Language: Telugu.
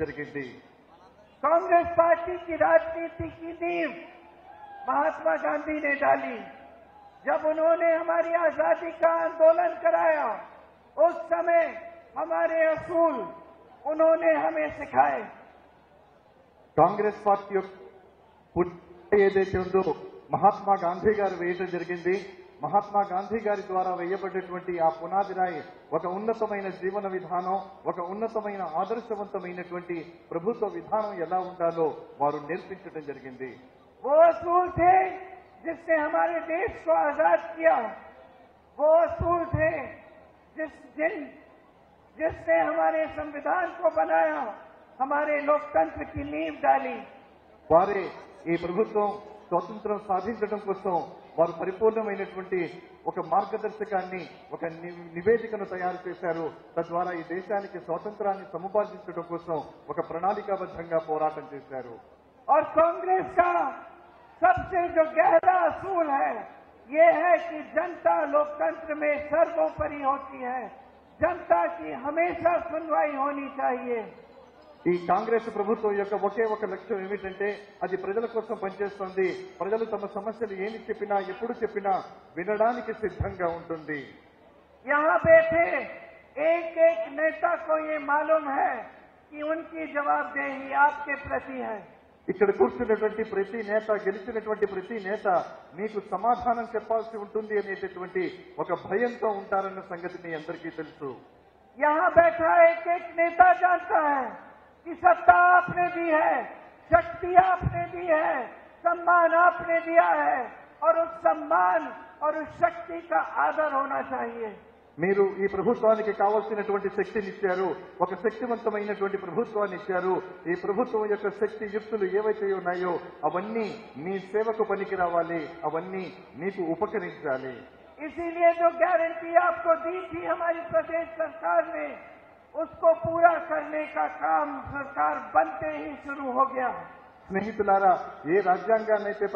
జరిగింది. कांग्रेस पार्टी की राजनीति की नींव महात्मा गांधी ने डाली। जब उन्होंने हमारी आजादी का आंदोलन कराया, उस समय हमारे असूल उन्होंने हमें सिखाए। కాంగ్రెస్ పార్టీ యొక్క పుట్టిన ఏదైతే ఉందో మహాత్మా గాంధీ గారు వేయడం జరిగింది. మహాత్మా గాంధీ గారి ద్వారా వేయబడినటువంటి ఆ పునాది రాయి ఒక ఉన్నతమైన జీవన విధానం, ఒక ఉన్నతమైన ఆదర్శవంతమైనటువంటి ప్రభుత్వ విధానం ఎలా ఉండాలో వారు నేర్పించడం జరిగింది. वो असूल थे जिसने हमारे देश को आजाद किया। वो असूल थे जिसने हमारे संविधान को बनाया, हमारे लोकतंत्र की नींव डाली। వారే ఈ ప్రభుత్వం స్వాతంత్రం సాధించడం కోసం వారు పరిపూర్ణమైనటువంటి ఒక మార్గదర్శకాన్ని, ఒక నివేదికను తయారు చేశారు. తద్వారా ఈ దేశానికి స్వాతంత్రాన్ని సముపార్జించడం కోసం ఒక ప్రణాళికాబద్ధంగా పోరాటం చేశారు. और कांग्रेस का सबसे जो गहरा असूल है, ये है कि जनता लोकतंत्र में सर्वोपरि होती है। जनता की हमेशा सुनवाई होनी चाहिए। ఈ కాంగ్రెస్ ప్రభుత్వం యొక్క ఒకే ఒక లక్ష్యం ఏమిటంటే అది ప్రజల కోసం పనిచేస్తుంది. ప్రజలు తమ సమస్యలు ఏమి చెప్పినా, ఎప్పుడు చెప్పినా వినడానికి సిద్ధంగా ఉంటుంది. यहाँ बैठे एक एक नेता को ये मालूम है कि उनकी जवाबदेही आपके प्रति है। ఇక్కడ కూర్చున్నటువంటి ప్రతి నేత, గెలిచినటువంటి ప్రతి నేత మీకు సమాధానం చెప్పాల్సి ఉంటుంది అనేటటువంటి ఒక భయంతో ఉంటారన్న సంగతి మీ అందరికీ తెలుసు. यहाँ बैठा एक एक नेता जानता है कि सत्ता आपने दी है, शक्ति आपने दी है, सम्मान आपने दिया है, और उस सम्मान और उस शक्ति का आदर होना चाहिए। మీరు ఈ ప్రభుత్వానికి కావాల్సినటువంటి శక్తిని ఇచ్చారు, ఒక శక్తివంతమైనటువంటి ప్రభుత్వాన్ని ఇచ్చారు. ఈ ప్రభుత్వం యొక్క శక్తి యుక్తులు ఏవైతే ఉన్నాయో అవన్నీ మీ సేవకు పనికి రావాలి, అవన్నీ మీకు ఉపకరించాలి. इसीलिए जो गारंटी आपको दी थी हमारी प्रदेश सरकार ने, उसको पूरा करने का काम सरकार बनते ही शुरू हो गया। స్నేహితులారా, ఏ రాజ్యాంగాన్నైతే